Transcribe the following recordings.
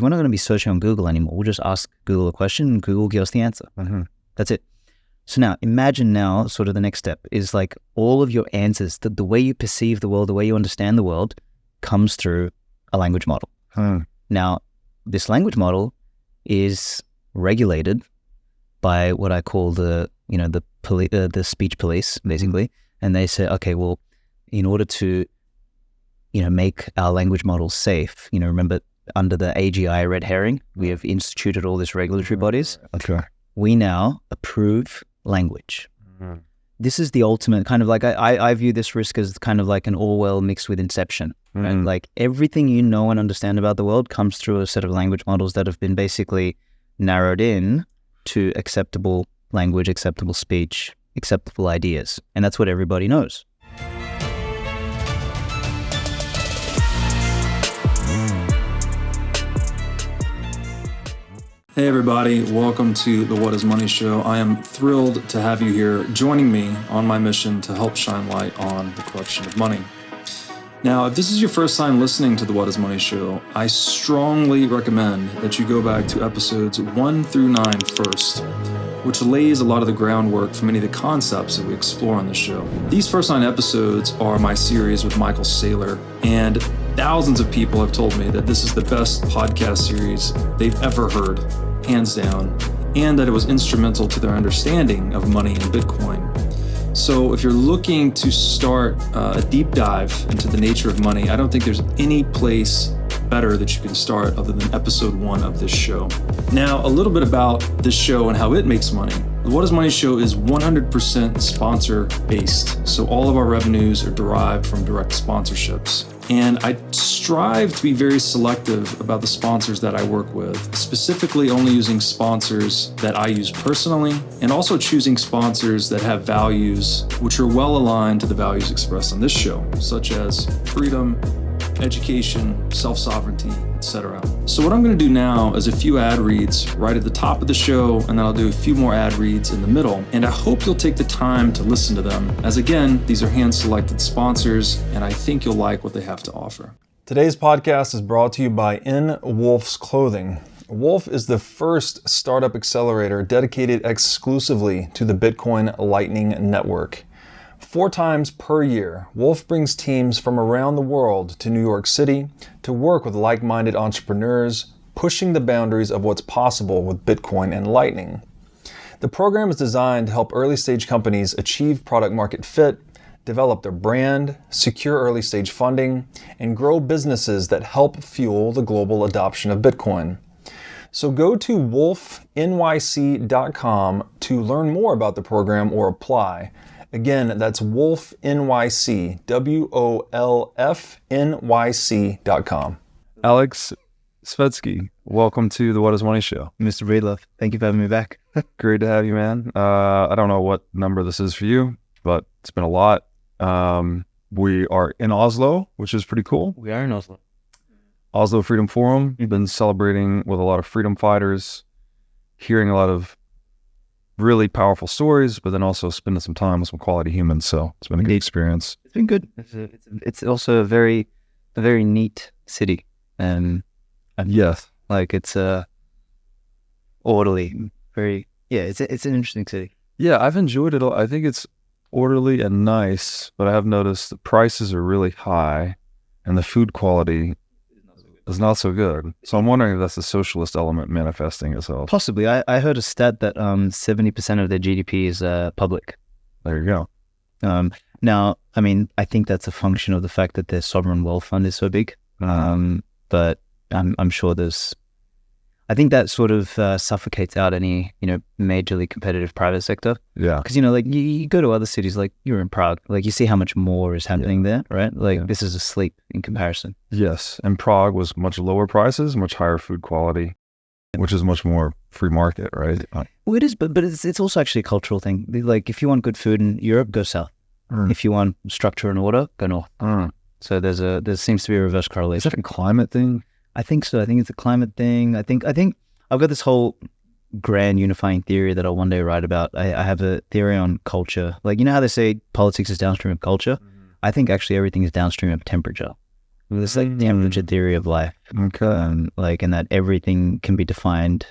We're not going to be searching on Google anymore. We'll just ask Google a question and Google gives us the answer. That's it. So now imagine now sort of the next step is like all of your answers, the way you perceive the world, the way you understand the world comes through a language model. Now, this language model is regulated by what I call the speech police, basically. And they say, okay, well, in order to, make our language models safe, remember under the AGI red herring, we have instituted all these regulatory bodies. Okay. We now approve language. This is the ultimate kind of like, I view this risk as kind of like an Orwell mixed with Inception. Right? Like everything you know and understand about the world comes through a set of language models that have been basically narrowed in to acceptable language, acceptable speech, acceptable ideas. And that's what everybody knows. Hey everybody, welcome to the What is Money Show. I am thrilled to have you here joining me on my mission to help shine light on the corruption of money. Now, if this is your first time listening to the What is Money Show, I strongly recommend that you go back to episodes 1 through 9 first, which lays a lot of the groundwork for many of the concepts that we explore on the show. These first 9 episodes are my series with Michael Saylor, and thousands of people have told me that this is the best podcast series they've ever heard, hands down, and that it was instrumental to their understanding of money and Bitcoin. So if you're looking to start a deep dive into the nature of money, I don't think there's any place better that you can start other than episode 1 of this show. Now, a little bit about this show and how it makes money. The What is Money Show is 100% sponsor based. So all of our revenues are derived from direct sponsorships. And I strive to be very selective about the sponsors that I work with, specifically only using sponsors that I use personally, and also choosing sponsors that have values which are well aligned to the values expressed on this show, such as freedom, education, self-sovereignty, etc. So what I'm going to do now is a few ad reads right at the top of the show, and then I'll do a few more ad reads in the middle. And I hope you'll take the time to listen to them, as again, these are hand-selected sponsors, and I think you'll like what they have to offer. Today's podcast is brought to you by In Wolf's Clothing. Wolf is the first startup accelerator dedicated exclusively to the Bitcoin Lightning Network. 4 times per year, Wolf brings teams from around the world to New York City to work with like-minded entrepreneurs, pushing the boundaries of what's possible with Bitcoin and Lightning. The program is designed to help early-stage companies achieve product-market fit, develop their brand, secure early-stage funding, and grow businesses that help fuel the global adoption of Bitcoin. So go to wolfnyc.com to learn more about the program or apply. Again, that's wolfnyc, WOLFNYC.com. Aleks Svetski, welcome to the What is Money Show. Mr. Breedlove, thank you for having me back. Great to have you, man. I don't know what number this is for you, but it's been a lot. We are in Oslo, which is pretty cool. We are in Oslo. Oslo Freedom Forum. We've been celebrating with a lot of freedom fighters, hearing a lot of really powerful stories, but then also spending some time with some quality humans. So it's been a good experience. It's been good. It's also a very neat city, and yes, like it's orderly. It's an interesting city. Yeah, I've enjoyed it. I think it's orderly and nice, but I have noticed the prices are really high, and the food quality is not so good. So I'm wondering if that's the socialist element manifesting itself. Possibly. I heard a stat that 70% of their GDP is public. There you go. Now, I mean, I think that's a function of the fact that their sovereign wealth fund is so big. But I'm sure I think that sort of suffocates out any, majorly competitive private sector. Yeah. Because, like you go to other cities, like you're in Prague, like you see how much more is happening there, right? Like this is asleep in comparison. Yes. And Prague was much lower prices, much higher food quality, which is much more free market, right? Well, it is, but it's also actually a cultural thing. Like if you want good food in Europe, go south. If you want structure and order, go north. So there seems to be a reverse correlation. Is that a climate thing? I think so. I think it's a climate thing. I think I've got this whole grand unifying theory that I'll one day write about. I have a theory on culture. Like, how they say politics is downstream of culture? I think actually everything is downstream of temperature. It's like temperature theory of life. Okay. And that everything can be defined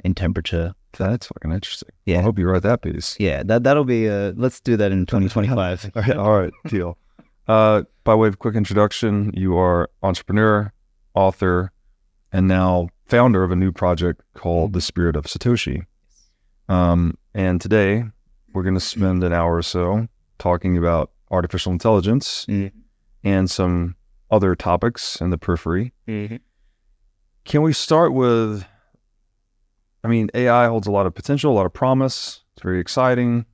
in temperature. That's fucking interesting. Yeah. I hope you write that piece. Yeah, that'll be, let's do that in 2025. All right, deal. By way of quick introduction, you are entrepreneur, author, and now founder of a new project called the Spirit of Satoshi. And today we're going to spend an hour or so talking about artificial intelligence and some other topics in the periphery. Can we start with, AI holds a lot of potential, a lot of promise. It's very exciting,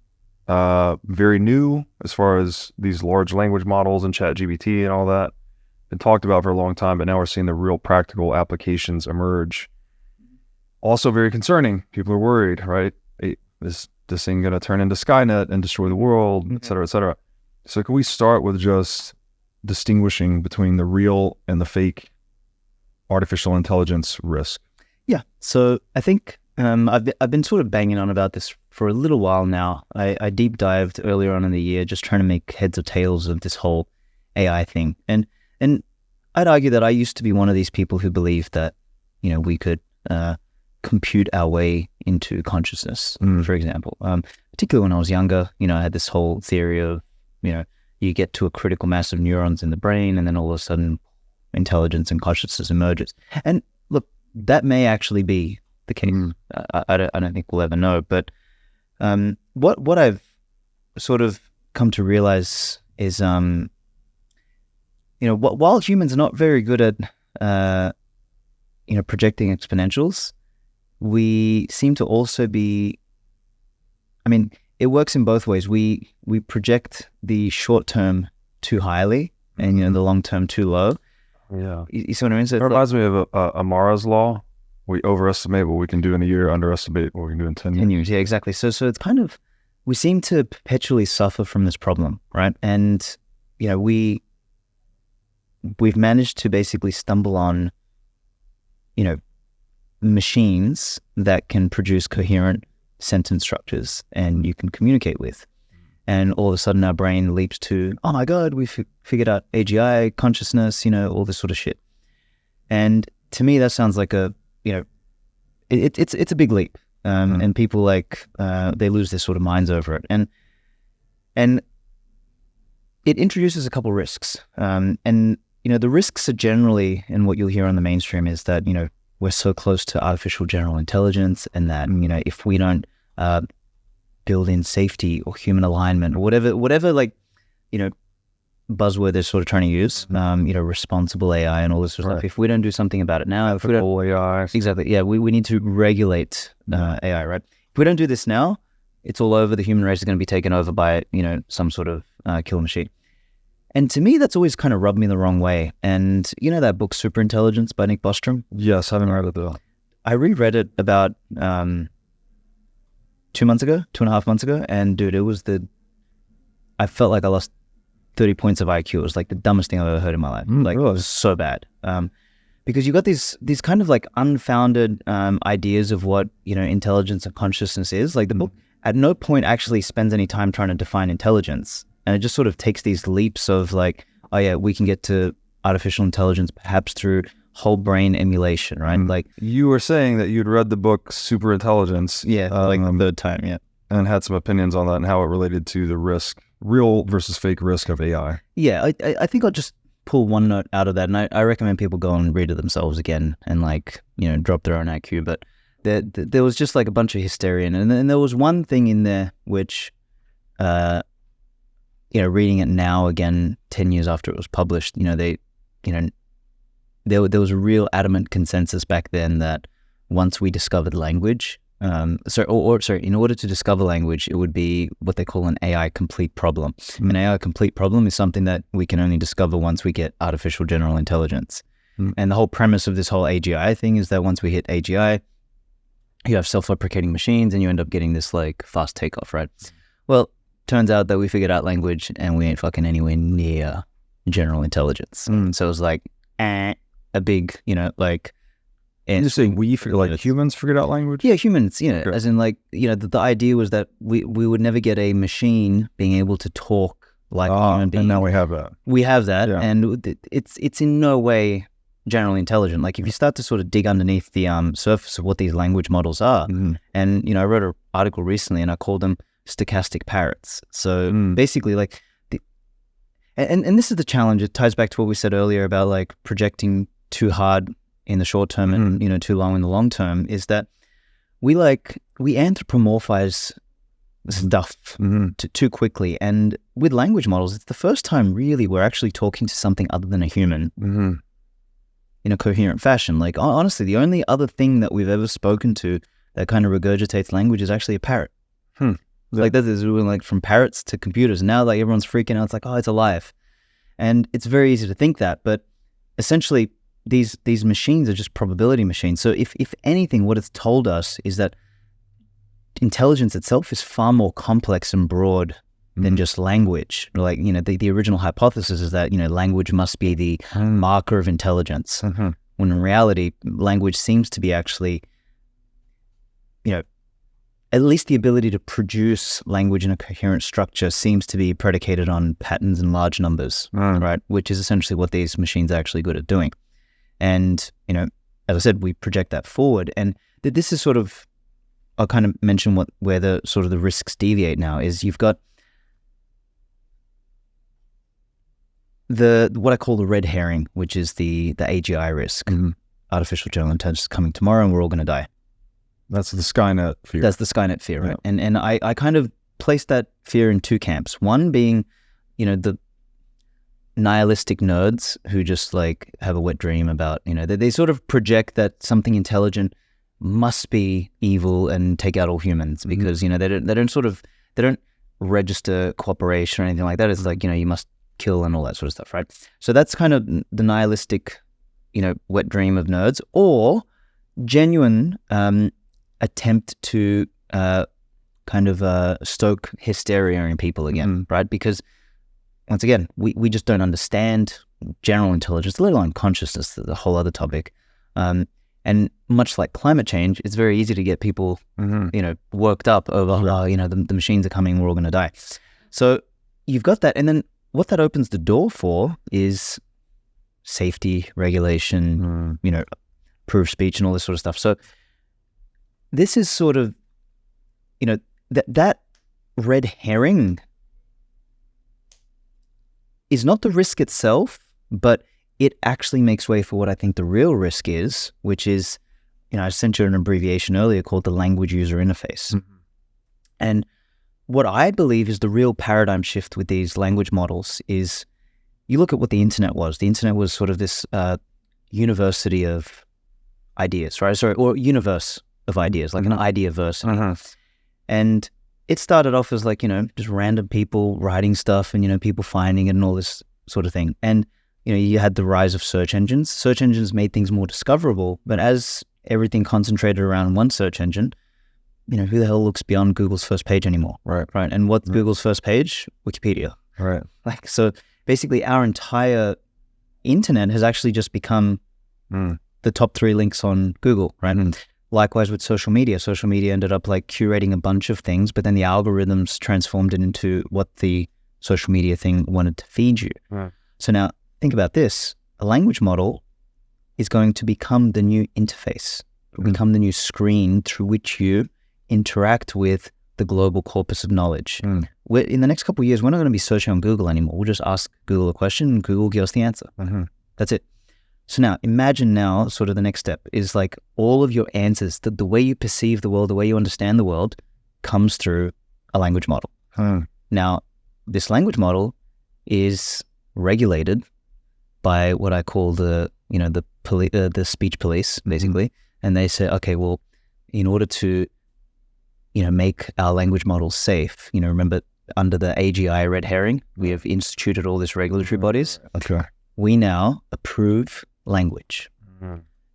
very new as far as these large language models and ChatGPT and all that. Been talked about for a long time, but now we're seeing the real practical applications emerge. Also very concerning. People are worried, right? Is this thing going to turn into Skynet and destroy the world, et cetera, et cetera. So can we start with just distinguishing between the real and the fake artificial intelligence risk? Yeah. So I think I've been sort of banging on about this for a little while now. I deep dived earlier on in the year, just trying to make heads or tails of this whole AI thing. And I'd argue that I used to be one of these people who believed that, we could compute our way into consciousness, for example. Particularly when I was younger, I had this whole theory of, you get to a critical mass of neurons in the brain, and then all of a sudden intelligence and consciousness emerges. And look, that may actually be the case. I don't think we'll ever know. But what I've sort of come to realize is, while humans are not very good at, projecting exponentials, we seem to also be, it works in both ways. We project the short term too highly and, the long term too low. Yeah. You see what I mean? So it reminds me of Amara's law. We overestimate what we can do in a year, underestimate what we can do in 10 years. 10 years, yeah, exactly. So it's kind of, we seem to perpetually suffer from this problem, right? And, we've managed to basically stumble on, machines that can produce coherent sentence structures and you can communicate with. And all of a sudden our brain leaps to, oh my God, we've figured out AGI, consciousness, all this sort of shit. And to me, that sounds like it's a big leap. And people they lose their sort of minds over it. And it introduces a couple risks. The risks are generally, and what you'll hear on the mainstream is that, we're so close to artificial general intelligence and that, if we don't build in safety or human alignment or whatever buzzword they're sort of trying to use, responsible AI and all this sort of stuff. If we don't do something about it now, if we don't, AI. Exactly. Yeah. We need to regulate AI, right? If we don't do this now, it's all over. The human race is going to be taken over by, some sort of killer machine. And to me, that's always kind of rubbed me the wrong way. And that book, Superintelligence by Nick Bostrom? Yes, I haven't read it though. I reread it about 2.5 months ago. And dude, I felt like I lost 30 points of IQ. It was like the dumbest thing I've ever heard in my life. Really? It was so bad. Because you got these kind of like unfounded ideas of what, intelligence and consciousness is. Like the book at no point actually spends any time trying to define intelligence. And it just sort of takes these leaps of like, oh yeah, we can get to artificial intelligence perhaps through whole brain emulation, right? Like you were saying that you'd read the book Superintelligence. Yeah, like the third time, yeah. And had some opinions on that and how it related to the risk, real versus fake risk of AI. Yeah, I think I'll just pull one note out of that. And I recommend people go and read it themselves again and drop their own IQ. But there was just like a bunch of hysteria. And then there was one thing in there which... reading it now again, 10 years after it was published, there was a real adamant consensus back then that once we discovered language, in order to discover language, it would be what they call an AI complete problem. An AI complete problem is something that we can only discover once we get artificial general intelligence. And the whole premise of this whole AGI thing is that once we hit AGI, you have self-replicating machines and you end up getting this like fast takeoff, right? Well, turns out that we figured out language and we ain't fucking anywhere near general intelligence. So it was like a big, And you're saying we figure, like humans figured out language? Yeah, humans, as in like, the idea was that we would never get a machine being able to talk like a human being. And now we have that. We have that, Yeah. and it's in no way generally intelligent. Like if you start to sort of dig underneath the surface of what these language models are, and I wrote an article recently, and I called them stochastic parrots. So basically, like, and this is the challenge. It ties back to what we said earlier about like projecting too hard in the short term and too long in the long term. Is that we anthropomorphize stuff too quickly, and with language models, it's the first time really we're actually talking to something other than a human in a coherent fashion. Like honestly, the only other thing that we've ever spoken to that kind of regurgitates language is actually a parrot. Like that is like from parrots to computers. Now like everyone's freaking out. It's like, oh, it's alive, and it's very easy to think that, but essentially these machines are just probability machines. So if anything, what it's told us is that intelligence itself is far more complex and broad than just language. Like, the original hypothesis is that, language must be the marker of intelligence. When in reality, language seems to be actually, at least the ability to produce language in a coherent structure seems to be predicated on patterns and large numbers, right? Which is essentially what these machines are actually good at doing. And, as I said, we project that forward. And this is sort of, I'll kind of mention where the sort of the risks deviate now is you've got what I call the red herring, which is the AGI risk, artificial general intelligence coming tomorrow and we're all going to die. That's the Skynet fear. That's the Skynet fear, right? Yeah. And I kind of place that fear in two camps. One being, the nihilistic nerds who just like have a wet dream about, they sort of project that something intelligent must be evil and take out all humans because, they don't register cooperation or anything like that. It's like, you must kill and all that sort of stuff, right? So that's kind of the nihilistic, wet dream of nerds, or genuine attempt to stoke hysteria in people again, right? Because once again, we just don't understand general intelligence, let alone consciousness, the whole other topic. And much like climate change, it's very easy to get people, worked up over, the machines are coming, we're all going to die. So you've got that. And then what that opens the door for is safety, regulation, proof speech and all this sort of stuff. So this is sort of, that red herring is not the risk itself, but it actually makes way for what I think the real risk is, which is, I sent you an abbreviation earlier called the language user interface. And what I believe is the real paradigm shift with these language models is, you look at what the internet was. The internet was sort of this university of ideas, right? Or universe of ideas, like an idea-versity. And it started off as like, just random people writing stuff and, people finding it and all this sort of thing. And, you had the rise of search engines. Search engines made things more discoverable, but as everything concentrated around one search engine, who the hell looks beyond Google's first page anymore? Right. And what's Google's first page? Wikipedia. Right. Like, so basically our entire internet has actually just become the top 3 links on Google, right? Likewise with social media. Social media ended up like curating a bunch of things, but then the algorithms transformed it into what the social media thing wanted to feed you. Right. So now think about this. A language model is going to become the new interface. It will become the new screen through which you interact with the global corpus of knowledge. In the next couple of years, we're not going to be searching on Google anymore. We'll just ask Google a question and Google will give us the answer. That's it. So now, imagine now, sort of the next step is like all of your answers, the way you perceive the world, the way you understand the world comes through a language model. Now, this language model is regulated by what I call the speech police, basically. And they say, okay, well, in order to, make our language models safe, remember under the AGI red herring, we have instituted all these regulatory bodies. Okay. We now approve language.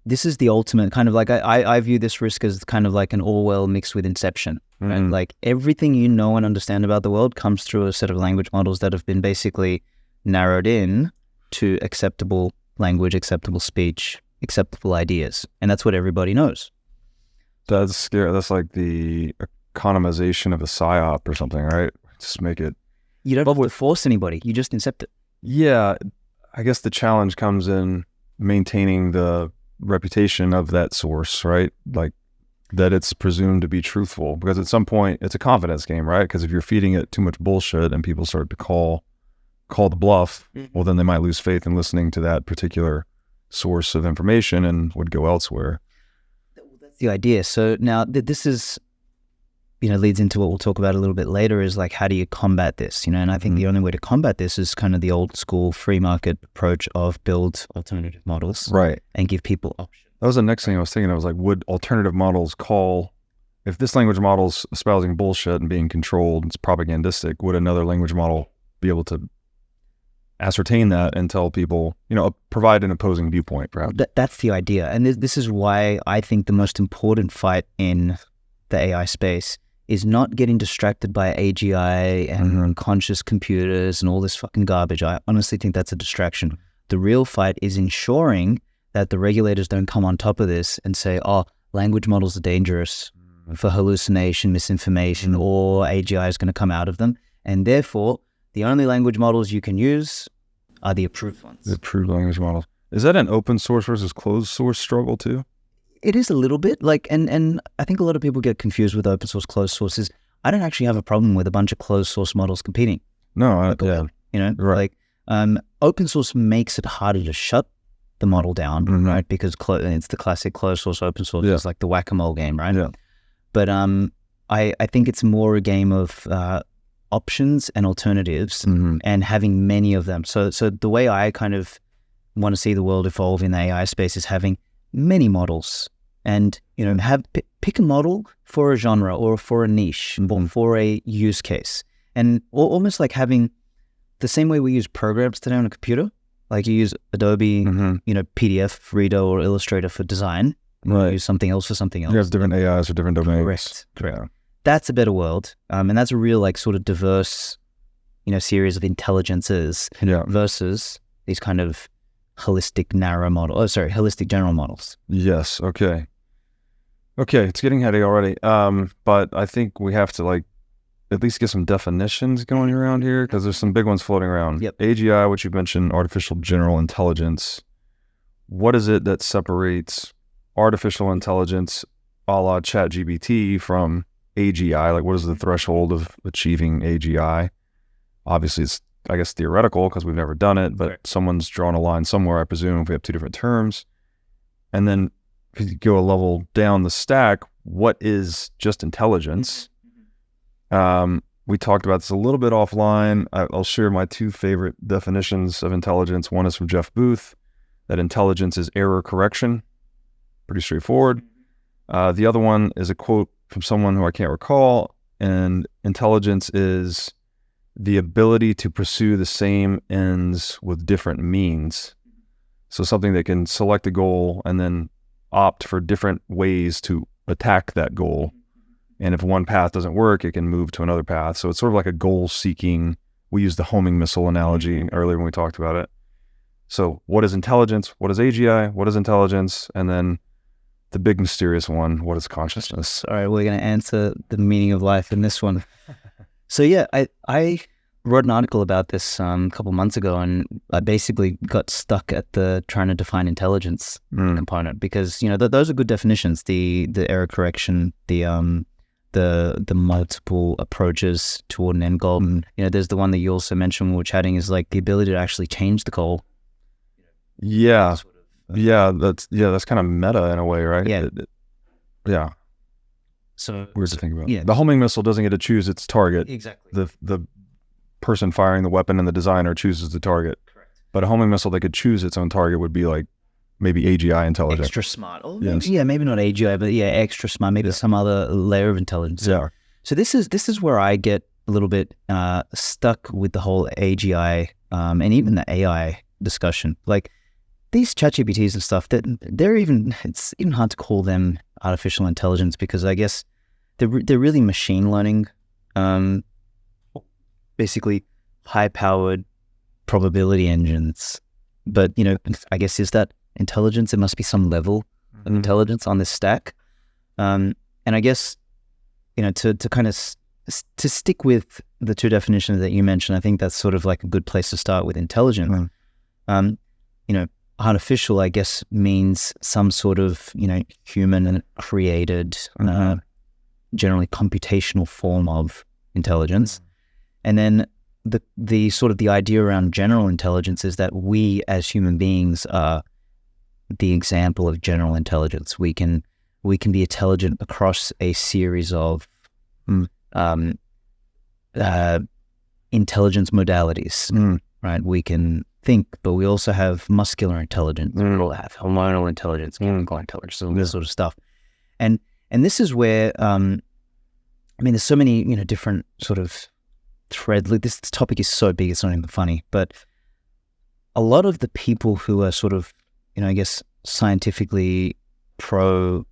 This is the ultimate kind of like, I view this risk as kind of like an Orwell mixed with Inception, right? Like everything you know and understand about the world comes through a set of language models that have been basically narrowed in to acceptable language, acceptable speech, acceptable ideas. And that's what everybody knows. That's scary. That's like the economization of a PSYOP or something, right? Just make it You don't have to force anybody. You just accept it. Yeah, I guess the challenge comes in maintaining the reputation of that source, right? Like that it's presumed to be truthful, because at some point it's a confidence game, right? Because if you're feeding it too much bullshit and people start to call the bluff, well, then they might lose faith in listening to that particular source of information and would go elsewhere. That's the idea. So now this is, leads into what we'll talk about a little bit later, is like, how do you combat this? And I think the only way to combat this is kind of the old school free market approach of build alternative models, right, and give people options. That was the next thing I was thinking. I was like, would alternative models if this language model's espousing bullshit and being controlled, it's propagandistic, would another language model be able to ascertain that and tell people, provide an opposing viewpoint, perhaps? That's the idea. And this is why I think the most important fight in the AI space is not getting distracted by AGI and conscious computers and all this fucking garbage. I honestly think that's a distraction. The real fight is ensuring that the regulators don't come on top of this and say, oh, language models are dangerous for hallucination, misinformation, or AGI is going to come out of them. And therefore, the only language models you can use are the approved ones. The approved language models. Is that an open source versus closed source struggle too? It is a little bit, and I think a lot of people get confused with open source, closed sources. I don't actually have a problem with a bunch of closed source models competing. No, right. Open source makes it harder to shut the model down, right? Because it's the classic closed source, open source. It's like the whack-a-mole game, right? Yeah. But I think it's more a game of options and alternatives, and having many of them. So the way I kind of want to see the world evolve in the AI space is having many models, and pick a model for a genre or for a niche or for a use case, and almost like having the same way we use programs today on a computer. Like you use Adobe, PDF Reader or Illustrator for design. Right. You use something else for something else. You have different AIs for different domains. Correct. Yeah. That's a better world, and that's a real sort of diverse, series of intelligences versus these kind of holistic general models. Yes. Okay. It's getting heady already. But I think we have to at least get some definitions going around here, because there's some big ones floating around. Yep. AGI, which you mentioned, artificial general intelligence. What is it that separates artificial intelligence a la ChatGPT from AGI? What is the threshold of achieving AGI? Obviously, it's, I guess, theoretical because we've never done it, but someone's drawn a line somewhere, I presume, if we have two different terms. And then if you go a level down the stack, what is just intelligence? We talked about this a little bit offline. I'll share my two favorite definitions of intelligence. One is from Jeff Booth, that intelligence is error correction. Pretty straightforward. The other one is a quote from someone who I can't recall, and intelligence is the ability to pursue the same ends with different means. So something that can select a goal and then opt for different ways to attack that goal. And if one path doesn't work, it can move to another path. So it's sort of like a goal-seeking. We used the homing missile analogy earlier when we talked about it. So what is intelligence? What is AGI? What is intelligence? And then the big mysterious one, what is consciousness? All right, we're going to answer the meaning of life in this one. So yeah, I wrote an article about this a couple months ago, and I basically got stuck at the trying to define intelligence component, because those are good definitions. The error correction, the multiple approaches toward an end goal. There's the one that you also mentioned when we were chatting, is like the ability to actually change the goal. Yeah. That's kind of meta in a way, right? Yeah. So weird to think about. Yeah. The homing missile doesn't get to choose its target. Exactly. The person firing the weapon and the designer chooses the target. Correct. But a homing missile that could choose its own target would be like maybe AGI intelligence. Extra smart. Oh, yes. Maybe not AGI, but extra smart. Maybe some other layer of intelligence. Yeah. So this is where I get a little bit stuck with the whole AGI and even the AI discussion. Like these ChatGPTs and stuff, it's even hard to call them artificial intelligence, because I guess they're really machine learning, basically high-powered probability engines. But I guess, is that intelligence? It must be some level of intelligence on this stack. And I guess to kind of to stick with the two definitions that you mentioned, I think that's sort of like a good place to start with intelligence. Artificial, I guess, means some sort of, human and created, generally computational form of intelligence. And then the sort of the idea around general intelligence is that we as human beings are the example of general intelligence. We can be intelligent across a series of intelligence modalities, right? We can think, but we also have muscular intelligence. We all have hormonal intelligence, chemical intelligence, all this sort of stuff. And this is where, there's so many, different sort of threads. Like this topic is so big, it's not even funny. But a lot of the people who are sort of, I guess, scientifically pro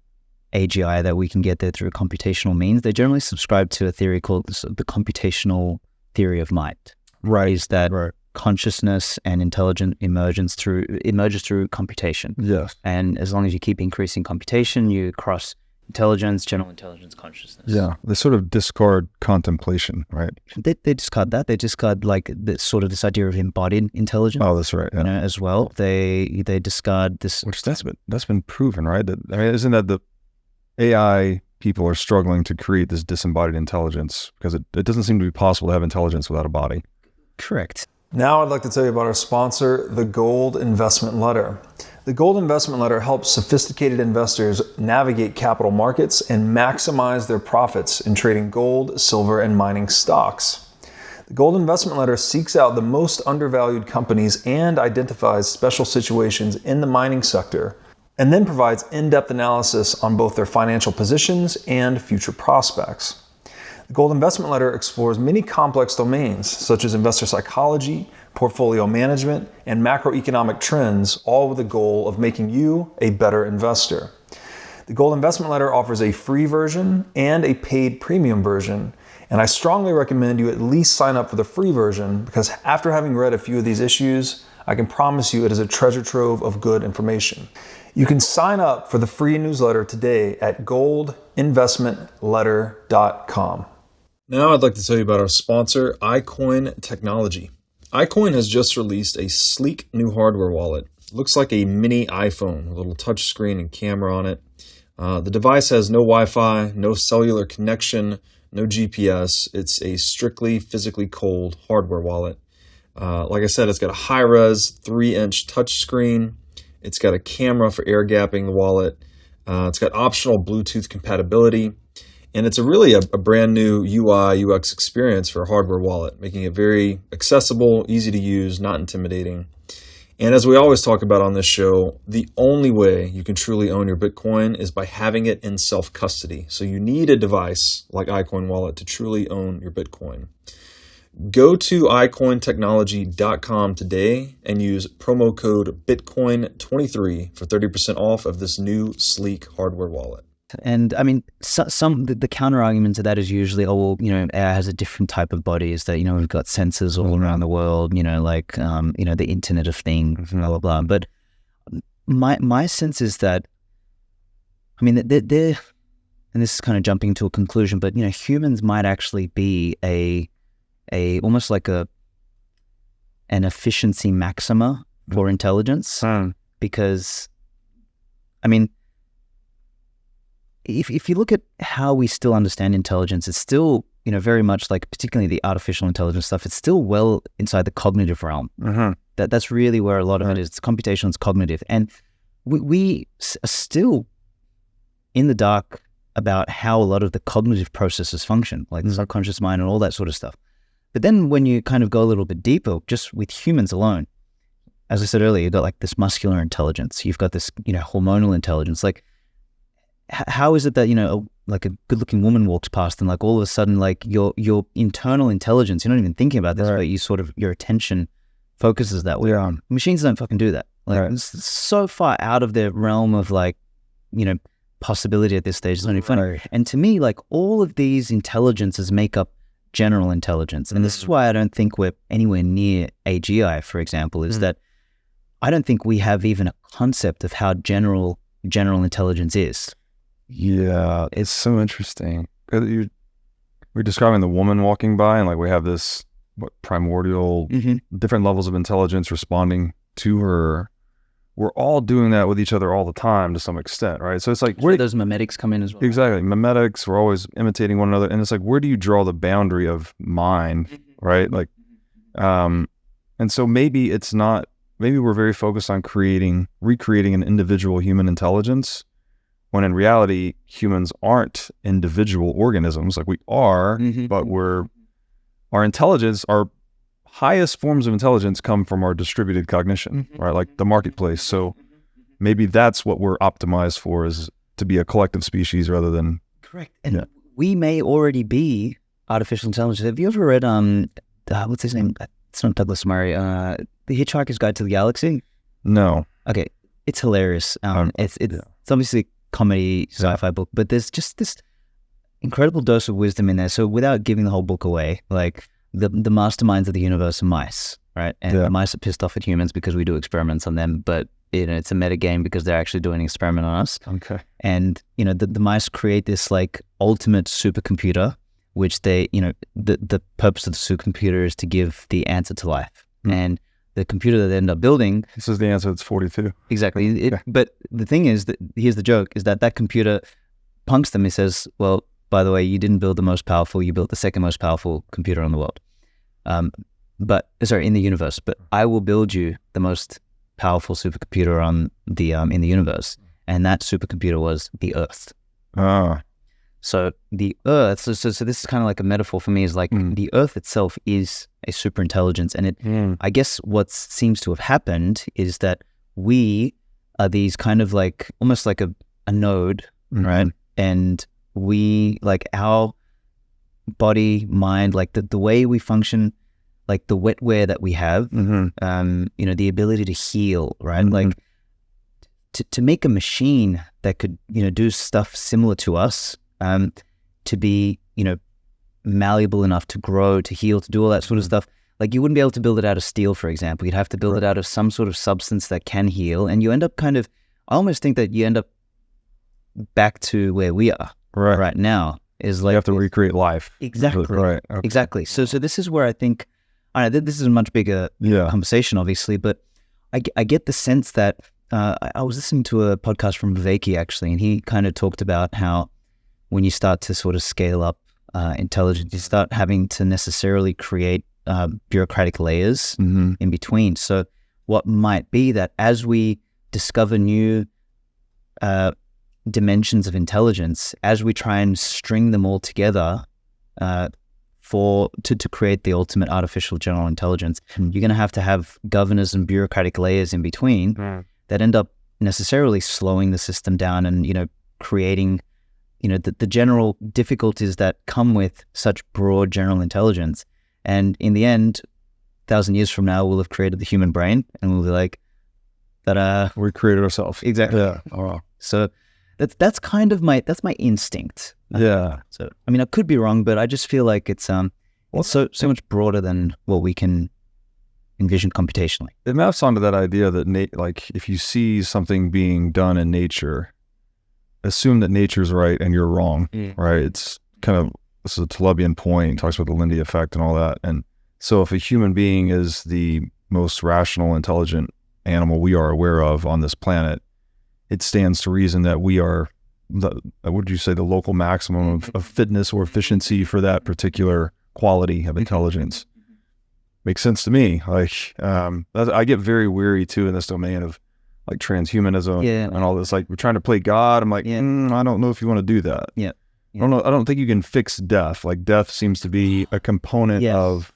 AGI that we can get there through computational means, they generally subscribe to a theory called the computational theory of might. Right. Is that consciousness and intelligence emerges through computation. Yes. And as long as you keep increasing computation, you cross intelligence, general intelligence, consciousness. Yeah. They sort of discard contemplation, right? They discard that. They discard like this idea of embodied intelligence. Oh, that's right. Yeah. As well. They discard this. Which that's been proven, right? Isn't that the AI people are struggling to create this disembodied intelligence because it doesn't seem to be possible to have intelligence without a body. Correct. Now I'd like to tell you about our sponsor, the Gold Investment Letter. The Gold Investment Letter helps sophisticated investors navigate capital markets and maximize their profits in trading gold, silver, and mining stocks. The Gold Investment Letter seeks out the most undervalued companies and identifies special situations in the mining sector, and then provides in-depth analysis on both their financial positions and future prospects. The Gold Investment Letter explores many complex domains, such as investor psychology, portfolio management, and macroeconomic trends, all with the goal of making you a better investor. The Gold Investment Letter offers a free version and a paid premium version, and I strongly recommend you at least sign up for the free version because after having read a few of these issues, I can promise you it is a treasure trove of good information. You can sign up for the free newsletter today at goldinvestmentletter.com. Now I'd like to tell you about our sponsor, iCoin Technology. iCoin has just released a sleek new hardware wallet. It looks like a mini iPhone with a little touch screen and camera on it. The device has no Wi-Fi, no cellular connection, no GPS. It's a strictly physically cold hardware wallet. Like I said, it's got a high-res 3-inch touch screen. It's got a camera for air gapping the wallet. It's got optional Bluetooth compatibility. And it's really a brand new UI, UX experience for a hardware wallet, making it very accessible, easy to use, not intimidating. And as we always talk about on this show, the only way you can truly own your Bitcoin is by having it in self-custody. So you need a device like iCoin Wallet to truly own your Bitcoin. Go to iCointechnology.com today and use promo code Bitcoin23 for 30% off of this new sleek hardware wallet. And the counter argument to that is usually, AI has a different type of body. Is that, we've got sensors all around the world, the Internet of Things, blah, blah, blah. But my sense is that, they're, and this is kind of jumping to a conclusion, but, humans might actually be almost like an efficiency maxima for intelligence. Because, if you look at how we still understand intelligence, it's still, very much like, particularly the artificial intelligence stuff, it's still well inside the cognitive realm. That's really where a lot of it is. It's computational, it's cognitive. And we are still in the dark about how a lot of the cognitive processes function, like the subconscious mind and all that sort of stuff. But then when you kind of go a little bit deeper, just with humans alone, as I said earlier, you've got like this muscular intelligence, you've got this, hormonal intelligence. Like, how is it that, like a good-looking woman walks past and like all of a sudden, like your internal intelligence, you're not even thinking about this, but you sort of, your attention focuses that way. Machines don't fucking do that. Like, it's so far out of their realm of like, possibility at this stage. It's not even funny. And to me, like, all of these intelligences make up general intelligence. And this is why I don't think we're anywhere near AGI, for example, is that I don't think we have even a concept of how general intelligence is. Yeah, it's so interesting. we're describing the woman walking by, and like we have this primordial, different levels of intelligence responding to her. We're all doing that with each other all the time to some extent, right? So it's like where those memetics come in as well. Exactly, memetics. We're always imitating one another, and it's like, where do you draw the boundary of mind, right? Like, and so maybe it's not. Maybe we're very focused on recreating an individual human intelligence, when in reality, humans aren't individual organisms. Like we are, but our intelligence, our highest forms of intelligence come from our distributed cognition, right? Like the marketplace. So maybe that's what we're optimized for, is to be a collective species rather than... Correct. And we may already be artificial intelligence. Have you ever read, what's his name? It's not Douglas Murray. The Hitchhiker's Guide to the Galaxy? No. Okay. It's hilarious. It's obviously a comedy sci-fi book, but there's just this incredible dose of wisdom in there. So without giving the whole book away, like the masterminds of the universe are mice, right? And the mice are pissed off at humans because we do experiments on them, but it's a meta game because they're actually doing an experiment on us. Okay. And the mice create this like ultimate supercomputer, which they, the purpose of the supercomputer is to give the answer to life. And the computer that they end up building... This is the answer. It's 42. Exactly. But the thing is that, here's the joke, is that computer punks them. He says, well, by the way, you didn't build the most powerful, you built the second most powerful computer in the world. In the universe. But I will build you the most powerful supercomputer on the in the universe. And that supercomputer was the Earth. So the Earth, so this is kind of like a metaphor for me, is like the Earth itself is a superintelligence. And it, I guess what seems to have happened is that we are these kind of like, almost like a node, right? And we, like our body, mind, like the way we function, like the wetware that we have, the ability to heal, right? Like to make a machine that could, do stuff similar to us, to be, malleable enough to grow, to heal, to do all that sort of stuff. Like you wouldn't be able to build it out of steel, for example. You'd have to build it out of some sort of substance that can heal. And you end up I almost think that you end up back to where we are right now. Is like you have to recreate life. Exactly. Right. Okay. Exactly. So this is where I think, I know this is a much bigger conversation, obviously, but I get the sense that I was listening to a podcast from Viveki actually, and he kind of talked about how when you start to sort of scale up intelligence, you start having to necessarily create bureaucratic layers in between. So what might be that as we discover new dimensions of intelligence, as we try and string them all together to create the ultimate artificial general intelligence, you're going to have governors and bureaucratic layers in between that end up necessarily slowing the system down and, creating, the general difficulties that come with such broad general intelligence. And in the end, 1,000 years from now, we'll have created the human brain and we'll be like, we created ourselves. Exactly. Yeah. Oh. So that's kind of my instinct. Yeah. So, I mean, I could be wrong, but I just feel like it's so much broader than what we can envision computationally. It maps onto that idea that like if you see something being done in nature, assume that nature's right and you're wrong, right? It's kind of, this is a Talebian point, talks about the Lindy effect and all that. And so if a human being is the most rational, intelligent animal we are aware of on this planet, it stands to reason that we are the local maximum of fitness or efficiency for that particular quality of intelligence. Makes sense to me. Like, I get very weary too in this domain of like transhumanism and all this. Like, we're trying to play God. I'm like, I don't know if you want to do that. I don't know. I don't think you can fix death. Like, death seems to be a component of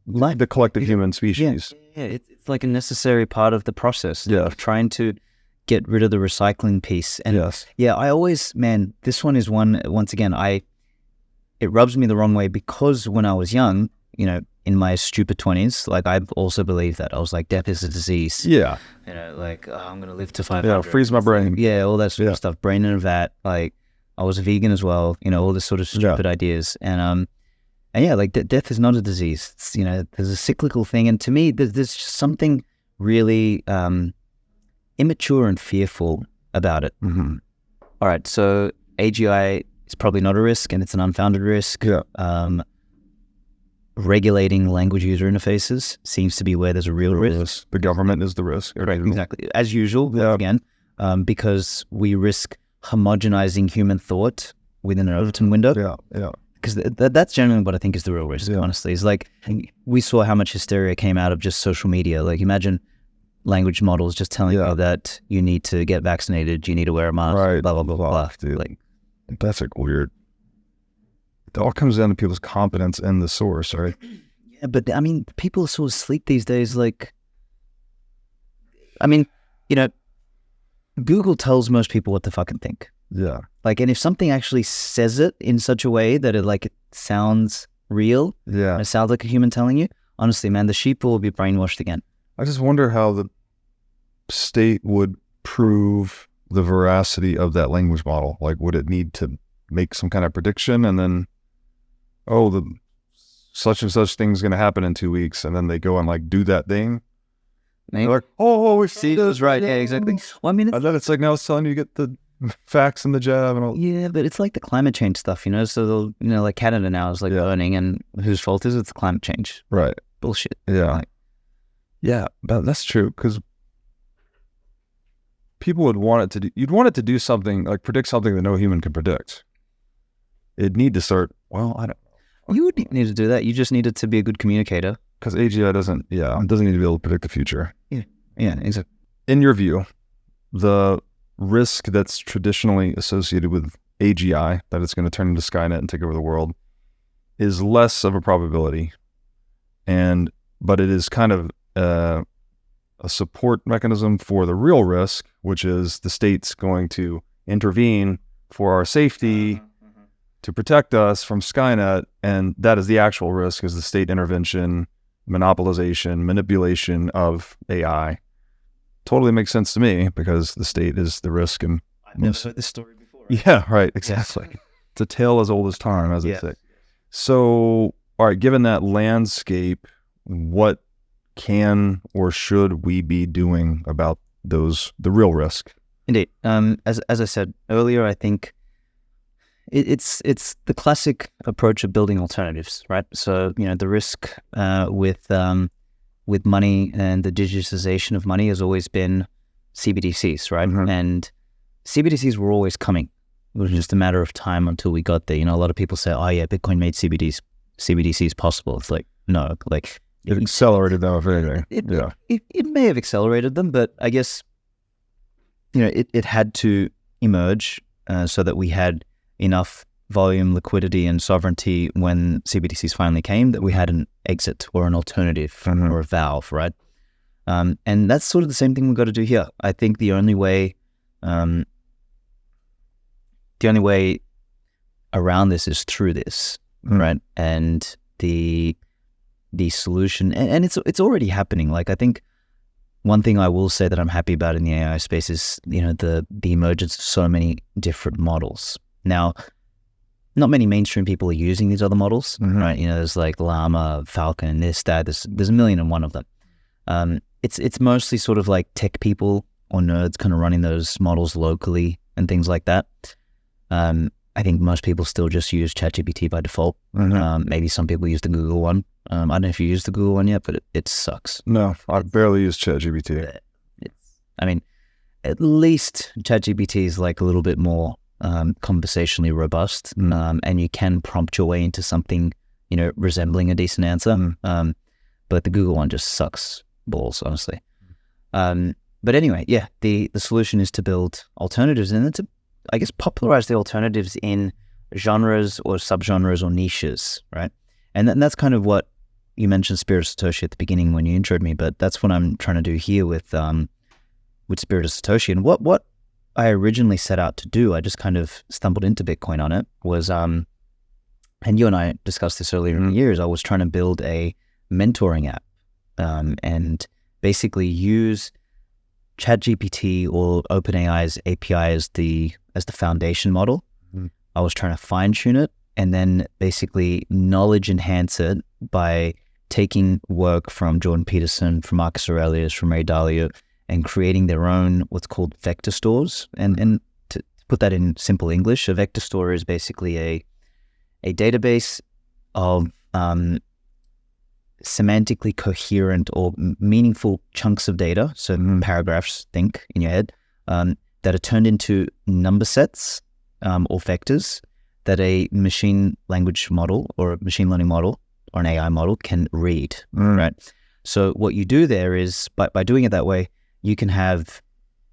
the collective human species. It's like a necessary part of the process of trying to get rid of the recycling piece. And I always, this one is one, once again, it rubs me the wrong way because when I was young, in my stupid 20s, like I've also believed that. I was like, death is a disease. Yeah. Like, I'm going to live to 500. Yeah, freeze my brain. Yeah, all that sort of stuff. Brain in a vat. Like, I was a vegan as well, all this sort of stupid ideas. And like death is not a disease. It's, there's a cyclical thing. And to me, there's just something really immature and fearful about it. All right, so AGI is probably not a risk, and it's an unfounded risk. Yeah. Regulating language user interfaces seems to be where there's a real risk. The government is the risk. Right, exactly. As usual, Yeah. again, because we risk homogenizing human thought within an Overton window. Yeah. Because that's generally what I think is the real risk, Yeah. honestly. It's like, we saw how much hysteria came out of just social media. Like, imagine language models just telling you that you need to get vaccinated, you need to wear a mask, Right. blah, blah, blah, blah. Dude. Like, That's like weird. It all comes down to people's competence in the source, right? yeah, but I mean, people sort of sleep these days. Like, I mean, you know, Google tells most people what to fucking think. Yeah. Like, and if something actually says it in such a way that it sounds real, Yeah. and it sounds like a human telling you, honestly, man, the sheep will be brainwashed again. I just wonder how the state would prove the veracity of that language model. Like, would it need to make some kind of prediction and then, the such and such thing's going to happen in 2 weeks, and then they go and like do that thing? Maybe. They're like, we See, it was right. Yeah, exactly. Well, I mean, And then it's like, now it's telling you to get the facts and the jab and all. yeah, but it's like the climate change stuff, you know? So, they'll, like Canada now is like burning, and whose fault is it? It's climate change. Right. Bullshit. Yeah. Like, Yeah, that's true, because people would want it to do, you'd want it to do something, like predict something that no human can predict. It'd need to start, I don't know. you would need to do that. You just needed to be a good communicator. Because AGI doesn't need to be able to predict the future. Yeah, exactly. In your view, the risk that's traditionally associated with AGI, that it's going to turn into Skynet and take over the world, is less of a probability, but it is kind of a support mechanism for the real risk, which is the state's going to intervene for our safety to protect us from Skynet, and that is the actual risk, is the state intervention, monopolization, manipulation of AI. Totally makes sense to me, because the state is the risk. And I've never heard this story before. Right? yeah, right, exactly. It's a tale as old as time, as they say. So, all right, given that landscape, what can or should we be doing about the real risk? Indeed. As I said earlier, I think it's the classic approach of building alternatives, right? So, the risk with money and the digitization of money has always been CBDCs, right? Mm-hmm. And CBDCs were always coming. It was just a matter of time until we got there. A lot of people say, oh yeah, Bitcoin made CBDCs possible. It's like, no, like it accelerated them, if anything. It may have accelerated them, but I guess, it had to emerge so that we had enough volume, liquidity, and sovereignty when CBDCs finally came, that we had an exit or an alternative or a valve, right? And that's sort of the same thing we've got to do here. I think the only way around this is through this, right? And the solution, and it's already happening. Like, I think one thing I will say that I'm happy about in the AI space is, the emergence of so many different models. Now, not many mainstream people are using these other models, right? There's like Llama, Falcon, this, that. There's a million and one of them. It's mostly sort of like tech people or nerds kind of running those models locally and things like that. I think most people still just use ChatGPT by default. Maybe some people use the Google one. I don't know if you use the Google one yet, but it sucks. No, I barely use ChatGPT. At least ChatGPT is like a little bit more conversationally robust, and you can prompt your way into something, resembling a decent answer. But the Google one just sucks balls, honestly. But anyway, yeah, the solution is to build alternatives, and then to, I guess, popularize the alternatives in genres or subgenres or niches, right? And that's kind of what you mentioned, Spirit of Satoshi, at the beginning when you introed me, but that's what I'm trying to do here with Spirit of Satoshi. And what I originally set out to do, I just kind of stumbled into Bitcoin on it, was, and you and I discussed this earlier in the years, I was trying to build a mentoring app, and basically use ChatGPT or OpenAI's API as the foundation model. I was trying to fine tune it and then basically knowledge enhance it by taking work from Jordan Peterson, from Marcus Aurelius, from Ray Dalio, and creating their own what's called vector stores. And to put that in simple English, a vector store is basically a database of semantically coherent or meaningful chunks of data, so paragraphs, think in your head, that are turned into number sets or vectors that a machine language model or a machine learning model or an AI model can read, right? So what you do there is, by doing it that way, you can have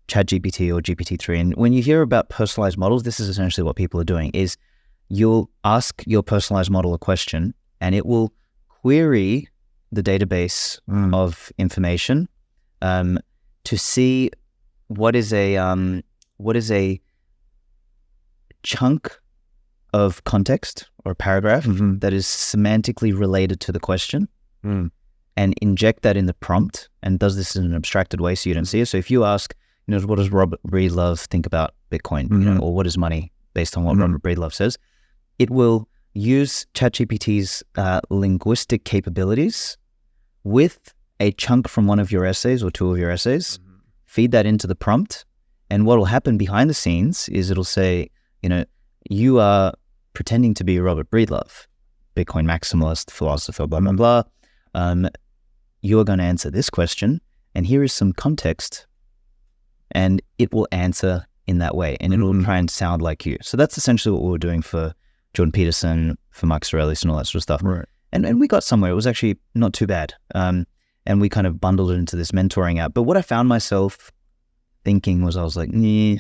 ChatGPT or GPT-3. And when you hear about personalized models, this is essentially what people are doing, is you'll ask your personalized model a question and it will query the database of information to see what is a chunk of context or paragraph that is semantically related to the question and inject that in the prompt, and does this in an abstracted way so you don't see it. So if you ask, what does Robert Breedlove think about Bitcoin, or what is money based on what Robert Breedlove says, it will use ChatGPT's linguistic capabilities with a chunk from one of your essays or two of your essays, feed that into the prompt, and what will happen behind the scenes is it'll say, you are pretending to be Robert Breedlove, Bitcoin maximalist, philosopher, blah, blah, blah. You are going to answer this question, and here is some context, and it will answer in that way, and it will try and sound like you. So that's essentially what we were doing for Jordan Peterson, for Marcus Aurelius, and all that sort of stuff. Right. And we got somewhere. It was actually not too bad. And we kind of bundled it into this mentoring app. But what I found myself thinking was, I was like, I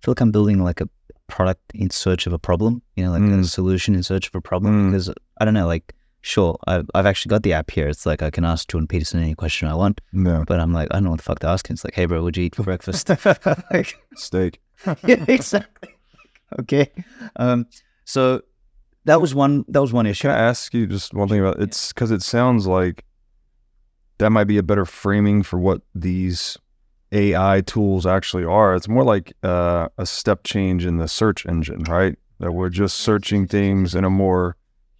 feel like I'm building like a product in search of a problem, a solution in search of a problem. Because I don't know, sure, I've actually got the app here. It's like I can ask Jordan Peterson any question I want. No. But I'm like, I don't know what the fuck to ask him. It's like, hey bro, what'd you eat for breakfast? Steak. Yeah, exactly. Okay. So that was one issue. Can I ask you just one thing about it's because it sounds like that might be a better framing for what these AI tools actually are. It's more like a step change in the search engine, right? That we're just searching things in a more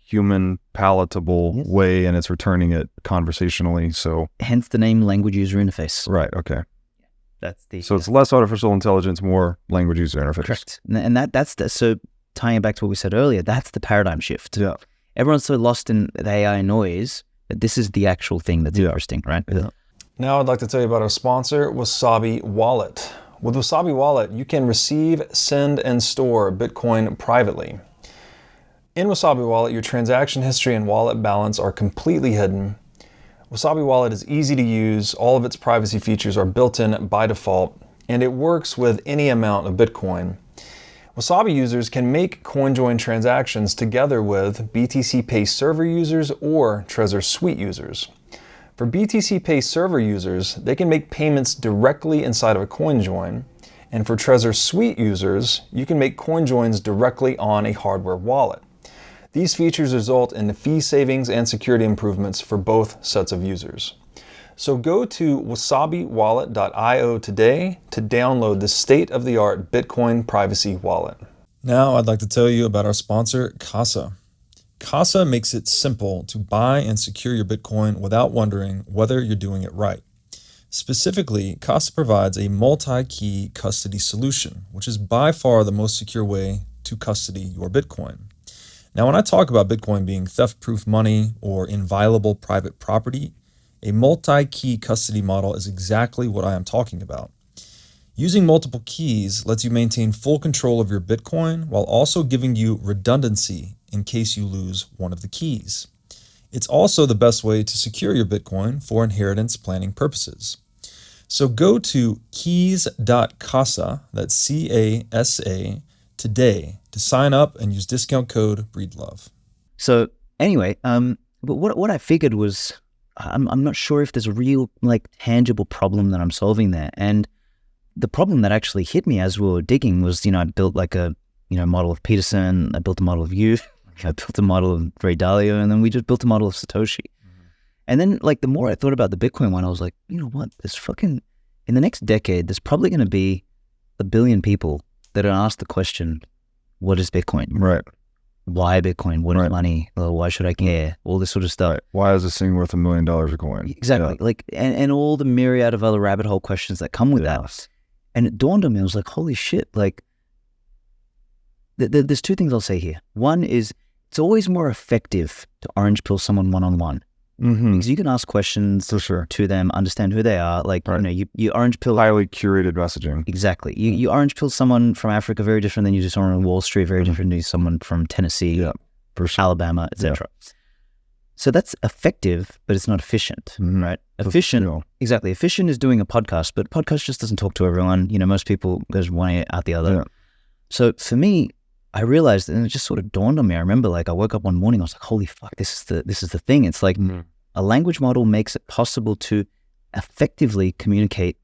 human palatable way, and it's returning it conversationally. So hence the name language user interface. Right. Okay. So it's less artificial intelligence, more language user interface. Correct. And that's so tying it back to what we said earlier, that's the paradigm shift. Yeah. Everyone's so lost in the AI noise that this is the actual thing that's interesting, right? Yeah. Now I'd like to tell you about our sponsor, Wasabi Wallet. With Wasabi Wallet, you can receive, send, and store Bitcoin privately. In Wasabi Wallet, your transaction history and wallet balance are completely hidden. Wasabi Wallet is easy to use, all of its privacy features are built in by default, and it works with any amount of Bitcoin. Wasabi users can make CoinJoin transactions together with BTC Pay server users or Trezor Suite users. For BTC Pay server users, they can make payments directly inside of a CoinJoin, and for Trezor Suite users, you can make CoinJoins directly on a hardware wallet. These features result in fee savings and security improvements for both sets of users. So go to wasabiwallet.io today to download the state-of-the-art Bitcoin privacy wallet. Now I'd like to tell you about our sponsor, Casa. Casa makes it simple to buy and secure your Bitcoin without wondering whether you're doing it right. Specifically, Casa provides a multi-key custody solution, which is by far the most secure way to custody your Bitcoin. Now, when I talk about Bitcoin being theft-proof money or inviolable private property, a multi-key custody model is exactly what I am talking about. Using multiple keys lets you maintain full control of your Bitcoin while also giving you redundancy in case you lose one of the keys. It's also the best way to secure your Bitcoin for inheritance planning purposes. So go to keys.casa, that's C-A-S-A, today to sign up and use discount code BREEDLOVE. So anyway, but what I figured was, I'm not sure if there's a real tangible problem that I'm solving there. And the problem that actually hit me as we were digging was, I built a model of Peterson, I built a model of you, I built a model of Ray Dalio, and then we just built a model of Satoshi. And then the more I thought about the Bitcoin one, I was like, you know what, in the next decade, there's probably going to be 1 billion people that are asked the question, what is Bitcoin? Right. Why Bitcoin? What is money? Why should I care? All this sort of stuff. Right. Why is this thing worth $1 million a coin? Exactly. Yeah. And all the myriad of other rabbit hole questions that come with that. And it dawned on me, I was like, holy shit, there's two things I'll say here. One is it's always more effective to orange pill someone one-on-one. Because you can ask questions to them, understand who they are. Like, you orange pill... Highly curated messaging. Exactly. You orange pill someone from Africa very different than you do someone on Wall Street, very different than someone from Tennessee, Alabama, etc. Yeah. So that's effective, but it's not efficient, right? Efficient, exactly. Efficient is doing a podcast, but podcast just doesn't talk to everyone. Most people, there's one ear out the other. Yeah. So for me, I realized, and it just sort of dawned on me. I remember, like, I woke up one morning, I was like, holy fuck, this is the thing. It's like a language model makes it possible to effectively communicate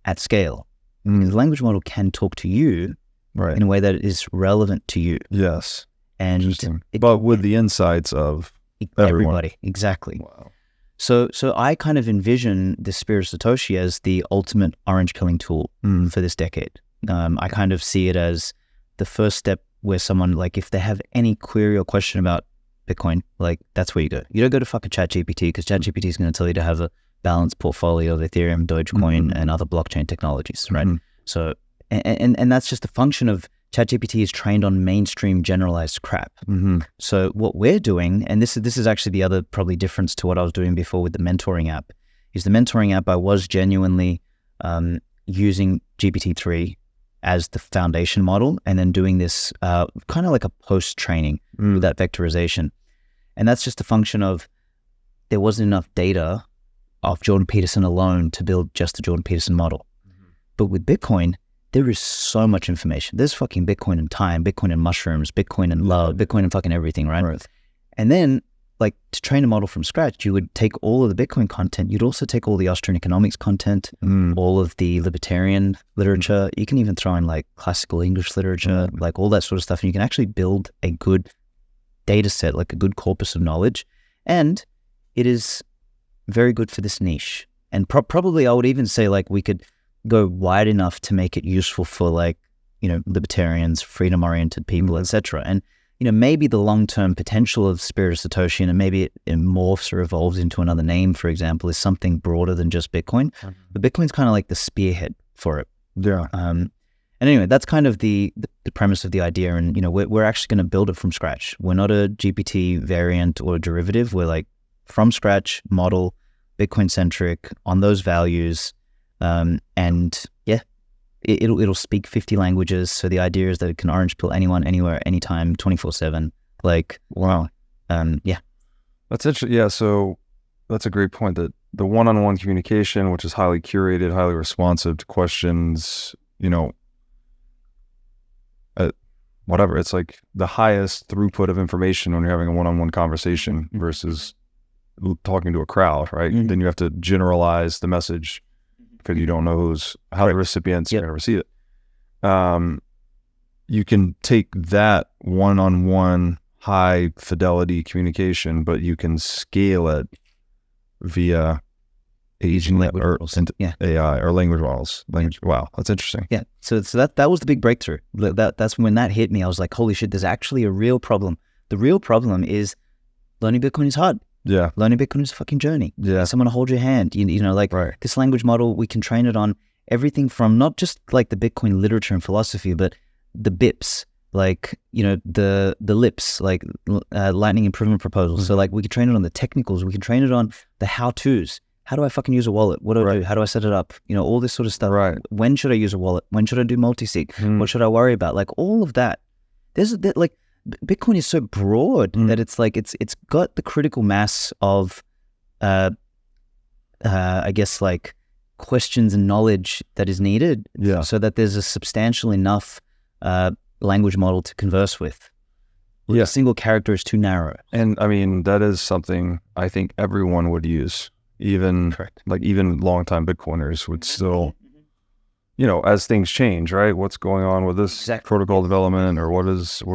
at scale. The language model can talk to you in a way that is relevant to you. Yes. And but with the insights of everybody. Exactly. Wow. So I kind of envision the Spirit of Satoshi as the ultimate orange pilling tool for this decade. I kind of see it as the first step where someone, like, if they have any query or question about Bitcoin, like, that's where you go. You don't go to fucking ChatGPT, because ChatGPT is going to tell you to have a balanced portfolio of Ethereum, Dogecoin, and other blockchain technologies, right? So, and that's just a function of ChatGPT is trained on mainstream generalized crap. So what we're doing, and this is actually the other probably difference to what I was doing before with the mentoring app, is the mentoring app I was genuinely using GPT-3 as the foundation model, and then doing this kind of like a post-training with that vectorization. And that's just a function of there wasn't enough data of Jordan Peterson alone to build just the Jordan Peterson model. But with Bitcoin, there is so much information. There's fucking Bitcoin and time, Bitcoin and mushrooms, Bitcoin and love, Bitcoin and fucking everything, right? And then, like, to train a model from scratch, you would take all of the Bitcoin content. You'd also take all the Austrian economics content, all of the libertarian literature. You can even throw in, like, classical English literature, like all that sort of stuff. And you can actually build a good data set, like a good corpus of knowledge. And it is very good for this niche. And probably I would even say, like, we could go wide enough to make it useful for, like, libertarians, freedom-oriented people, etc. And maybe the long-term potential of Spirit of Satoshi, and maybe it morphs or evolves into another name, for example, is something broader than just Bitcoin. But Bitcoin's kind of like the spearhead for it. Yeah. And anyway, that's kind of the premise of the idea. And, we're actually going to build it from scratch. We're not a GPT variant or a derivative. We're like from scratch model, Bitcoin-centric, on those values. And yeah, it'll speak 50 languages. So the idea is that it can orange pill anyone, anywhere, anytime, 24/7. Like, wow. Yeah. That's interesting. Yeah. So that's a great point, that the one-on-one communication, which is highly curated, highly responsive to questions, whatever, it's like the highest throughput of information when you're having a one-on-one conversation versus talking to a crowd, right? Then you have to generalize the message, because you don't know how the recipient's going to receive it. You can take that one-on-one high fidelity communication, but you can scale it via agent or AI or language models. Wow, that's interesting. Yeah. So that was the big breakthrough. That's when that hit me. I was like, holy shit, there's actually a real problem. The real problem is learning Bitcoin is hard. Yeah. Learning Bitcoin is a fucking journey. Yeah. Someone to hold your hand. This language model, we can train it on everything from not just like the Bitcoin literature and philosophy, but the BIPs, like, the LIPs, like Lightning Improvement Proposals. So, like, we can train it on the technicals. We can train it on the how-tos. How do I fucking use a wallet? What do I do? How do I set it up? All this sort of stuff. Right. When should I use a wallet? When should I do multi-sig? What should I worry about? Like, all of that. Bitcoin is so broad that it's like it's got the critical mass of, I guess, like, questions and knowledge that is needed, so that there's a substantial enough language model to converse with. A single character is too narrow. And I mean, that is something I think everyone would use. Even longtime Bitcoiners would still, as things change, right? What's going on with this protocol development, or what are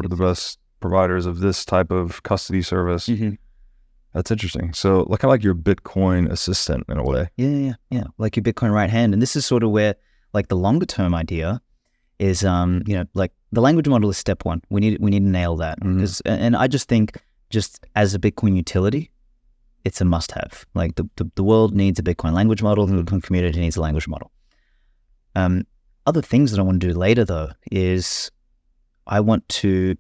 the best providers of this type of custody service? That's interesting. So, kind of like your Bitcoin assistant in a way. Yeah. Like your Bitcoin right hand. And this is sort of where, like, the longer term idea is, like, the language model is step one. We need to nail that. And I just think, just as a Bitcoin utility, it's a must-have. Like, the world needs a Bitcoin language model. The Bitcoin community needs a language model. Other things that I want to do later, though, is I want to,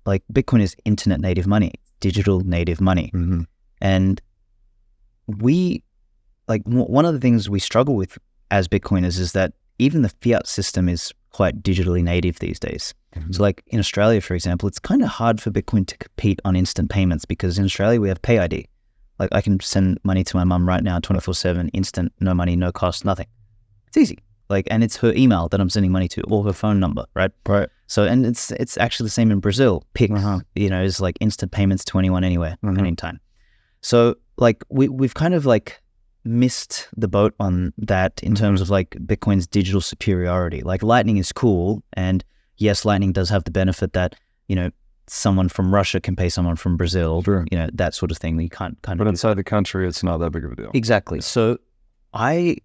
like, Bitcoin is internet native money, digital native money. And we, like, one of the things we struggle with as Bitcoiners is that even the fiat system is quite digitally native these days. So like in Australia, for example, it's kind of hard for Bitcoin to compete on instant payments because in Australia we have Pay ID. Like I can send money to my mum right now, 24/7, instant, no money, no cost, nothing. It's easy. Like, and it's her email that I'm sending money to, or her phone number, right? Right. So, and it's actually the same in Brazil. Pix, is like instant payments to anyone, anywhere, anytime. So like we've kind of like missed the boat on that in terms of like Bitcoin's digital superiority. Like Lightning is cool, and yes, Lightning does have the benefit that, someone from Russia can pay someone from Brazil, that sort of thing. You can't kind of. But inside the country, it's not that big of a deal. Exactly. Yeah. So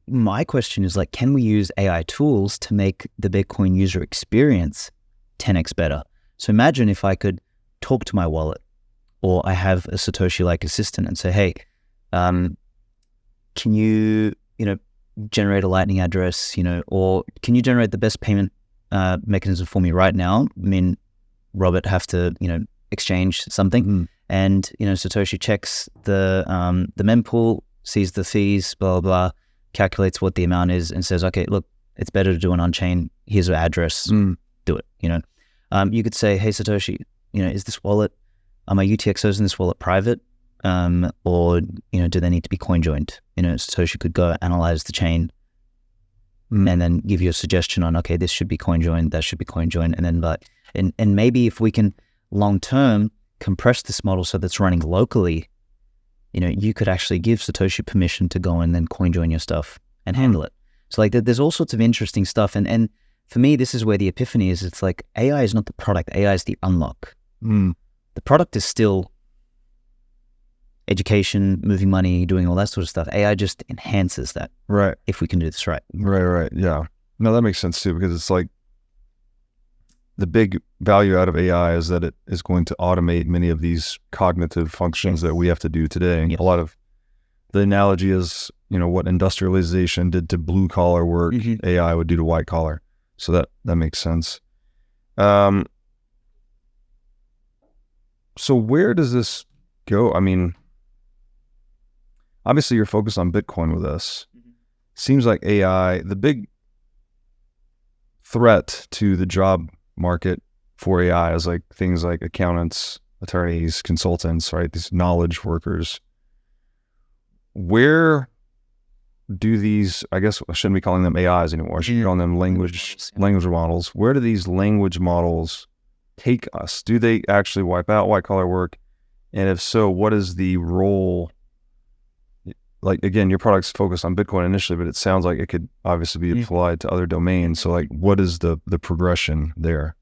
my question is like, can we use AI tools to make the Bitcoin user experience 10x better? So imagine if I could talk to my wallet, or I have a Satoshi-like assistant and say, hey, can you, generate a Lightning address, or can you generate the best payment mechanism for me right now? I mean, Robert have to, exchange something, and Satoshi checks the mempool, sees the fees, blah blah blah, calculates what the amount is, and says, okay, look, it's better to do an on-chain. Here's your address. Do it. You could say, hey Satoshi, is this wallet, are my UTXOs in this wallet private, or do they need to be coin joined? Satoshi could go analyze the chain. And then give you a suggestion on, okay, this should be coin joined, that should be coin joined, and then and maybe if we can long term compress this model so that's running locally, you could actually give Satoshi permission to go and then coin join your stuff and handle it. So like there's all sorts of interesting stuff, and for me this is where the epiphany is. It's like AI is not the product, AI is the unlock. The product is still education, moving money, doing all that sort of stuff. AI just enhances that. Right. If we can do this right. Right. Yeah. No, that makes sense too, because it's like the big value out of AI is that it is going to automate many of these cognitive functions that we have to do today. Yes. A lot of the analogy is, what industrialization did to blue collar work, AI would do to white collar. So that makes sense. So where does this go? I mean, obviously you're focused on Bitcoin with this. Seems like AI, the big threat to the job market for AI is like things like accountants, attorneys, consultants, right? These knowledge workers. Where do these, I guess I shouldn't be calling them AIs anymore. I should be calling them language models. Where do these language models take us? Do they actually wipe out white collar work? And if so, what is the role? Like, again, your product's focused on Bitcoin initially, but it sounds like it could obviously be applied to other domains. So like, what is the progression there?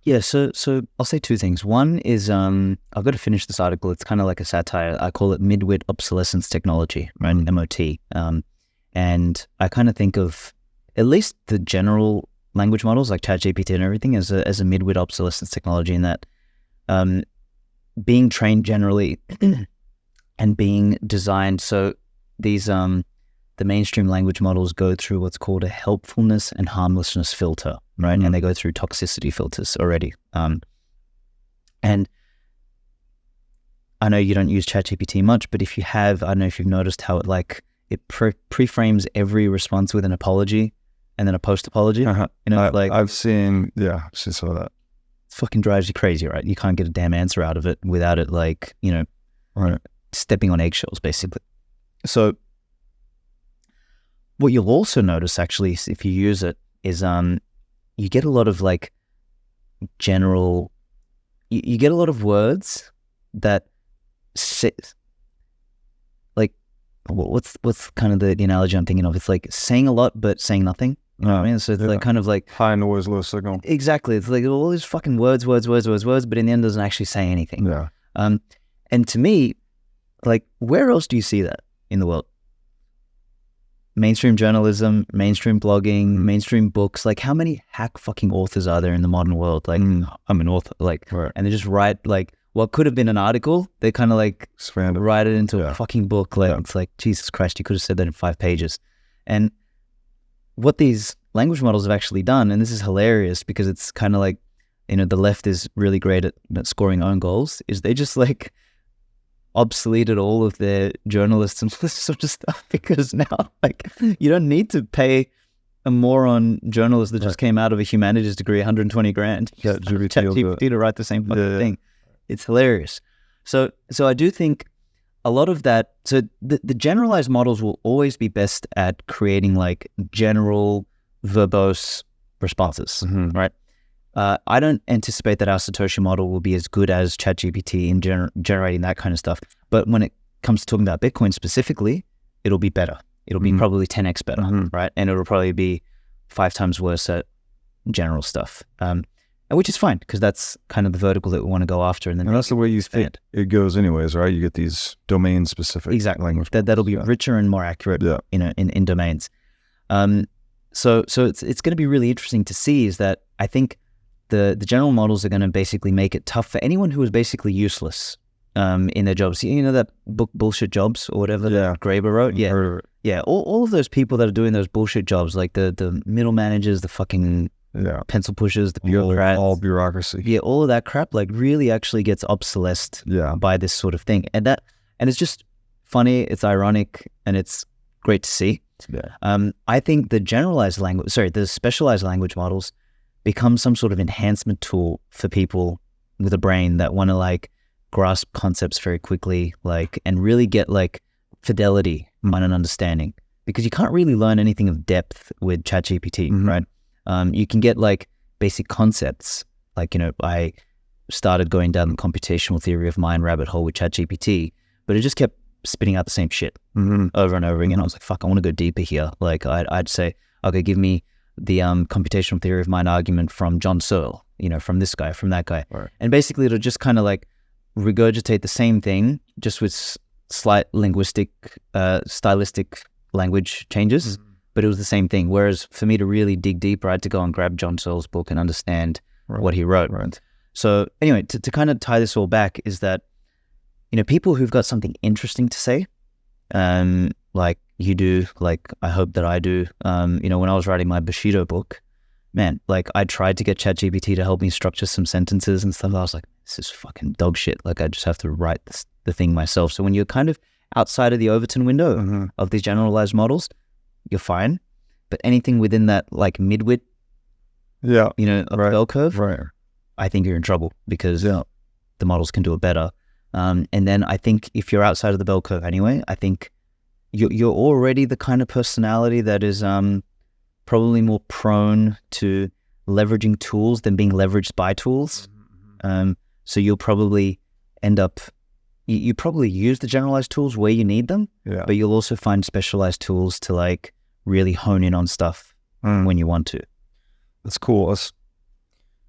Yeah, so I'll say two things. One is I've got to finish this article. It's kind of like a satire. I call it midwit obsolescence technology, right? MOT. And I kind of think of at least the general language models like ChatGPT and everything as a midwit obsolescence technology, in that being trained generally and being designed so these the mainstream language models go through what's called a helpfulness and harmlessness filter, right? And they go through toxicity filters already. And I know you don't use ChatGPT much, but if you have, I don't know if you've noticed how it pre-frames every response with an apology and then a post-apology. I've seen some of that. It fucking drives you crazy, right? You can't get a damn answer out of it without it stepping on eggshells, basically. So what you'll also notice, actually, if you use it, is you get a lot of general, you get a lot of words that sit, what's kind of the analogy I'm thinking of? It's like saying a lot but saying nothing. You know what I mean? So it's kind of like high noise, low signal. Exactly. It's like all these fucking words, but in the end doesn't actually say anything. Yeah. And to me, where else do you see that in the world? Mainstream journalism, mainstream blogging, mainstream books. How many hack fucking authors are there in the modern world? I'm an author. Right. And they just write what could have been an article. They kind of expand it, write it into a fucking book. It's like, Jesus Christ, you could have said that in 5 pages. And what these language models have actually done, and this is hilarious because it's kind of the left is really great at scoring own goals, is they just like obsoleted all of their journalists and all this sort of stuff, because now like you don't need to pay a moron journalist that just came out of a humanities degree $120,000 ChatGPT to write the same fucking thing. It's hilarious. So I do think a lot of that, so the generalized models will always be best at creating like general verbose responses, right? I don't anticipate that our Satoshi model will be as good as ChatGPT in generating that kind of stuff. But when it comes to talking about Bitcoin specifically, it'll be better. It'll be probably 10x better, right? And it'll probably be 5 times worse at general stuff, which is fine, because that's kind of the vertical that we want to go after. And then that's the way you think it goes anyways, right? You get these domain-specific language. That'll be richer and more accurate in domains. So it's going to be really interesting to see is that I think the general models are going to basically make it tough for anyone who is basically useless in their jobs. You know that book Bullshit Jobs or whatever that Graeber wrote? Yeah. All of those people that are doing those bullshit jobs, like the middle managers, the fucking pencil pushers, the bureaucrats. All bureaucracy. Yeah, all of that crap like really actually gets obsolesced by this sort of thing. And it's just funny, it's ironic, and it's great to see. Yeah. I think the specialized language models become some sort of enhancement tool for people with a brain that want to like grasp concepts very quickly, like, and really get like fidelity on an understanding, because you can't really learn anything of depth with ChatGPT, right? You can get like basic concepts, like, I started going down the computational theory of mind rabbit hole with ChatGPT, but it just kept spitting out the same shit over and over again. I was like, fuck, I want to go deeper here. Like I'd say, okay, give me the computational theory of mind argument from John Searle, from this guy, from that guy. Right. And basically it'll just kind of like regurgitate the same thing, just with slight linguistic, stylistic language changes, but it was the same thing. Whereas for me to really dig deeper, I had to go and grab John Searle's book and understand what he wrote. Right. So anyway, to kind of tie this all back is that, people who've got something interesting to say, like you do, like I hope that I do, when I was writing my Bushido book, man, like I tried to get ChatGPT to help me structure some sentences and stuff. I was like, this is fucking dog shit. Like I just have to write the thing myself. So when you're kind of outside of the Overton window of these generalized models, you're fine. But anything within that like midwit, of the bell curve, I think you're in trouble, because the models can do it better. And then I think if you're outside of the bell curve anyway, I think you're already the kind of personality that is probably more prone to leveraging tools than being leveraged by tools. So you'll probably end up, you probably use the generalized tools where you need them, but you'll also find specialized tools to like really hone in on stuff when you want to. That's cool.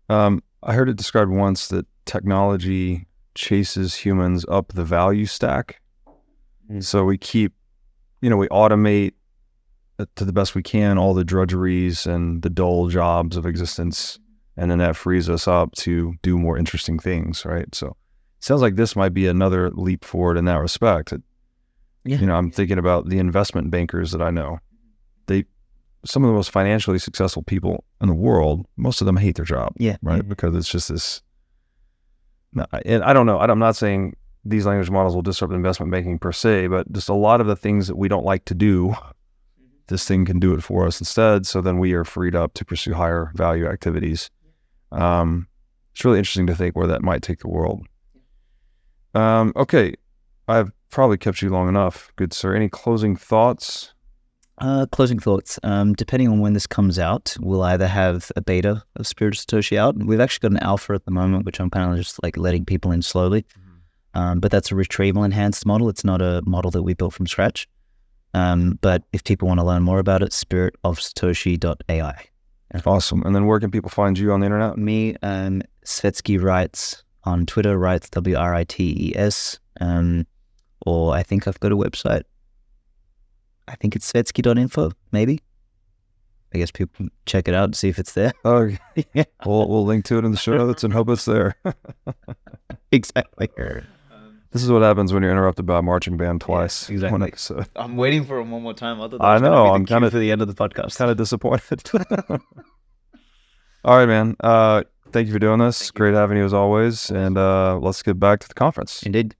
I heard it described once that technology chases humans up the value stack. So we keep, we automate to the best we can all the drudgeries and the dull jobs of existence, and then that frees us up to do more interesting things, right? So it sounds like this might be another leap forward in that respect. I'm thinking about the investment bankers that I know. Some of the most financially successful people in the world, most of them hate their job, right? Because it's just this. And I don't know. I'm not saying these language models will disrupt investment banking per se, but just a lot of the things that we don't like to do, this thing can do it for us instead. So then we are freed up to pursue higher value activities. It's really interesting to think where that might take the world. Okay, I've probably kept you long enough, good sir. Any closing thoughts? Closing thoughts. Depending on when this comes out, we'll either have a beta of Spirit of Satoshi out. We've actually got an alpha at the moment, which I'm kind of just like letting people in slowly. But that's a retrieval enhanced model. It's not a model that we built from scratch. But if people want to learn more about it, spiritofsatoshi.ai. Awesome. And then where can people find you on the internet? Me, Svetski writes on Twitter, writes WRITES. Or I think I've got a website. I think it's svetsky.info, maybe. I guess people can check it out and see if it's there. Oh, yeah. We'll link to it in the show notes and hope it's there. Exactly. This is what happens when you're interrupted by a marching band twice. Yeah, exactly. One episode. I'm waiting for him one more time. I know. I'm kind of for the end of the podcast. Kind of disappointed. All right, man. Thank you for doing this. Great having you as always. And let's get back to the conference. Indeed.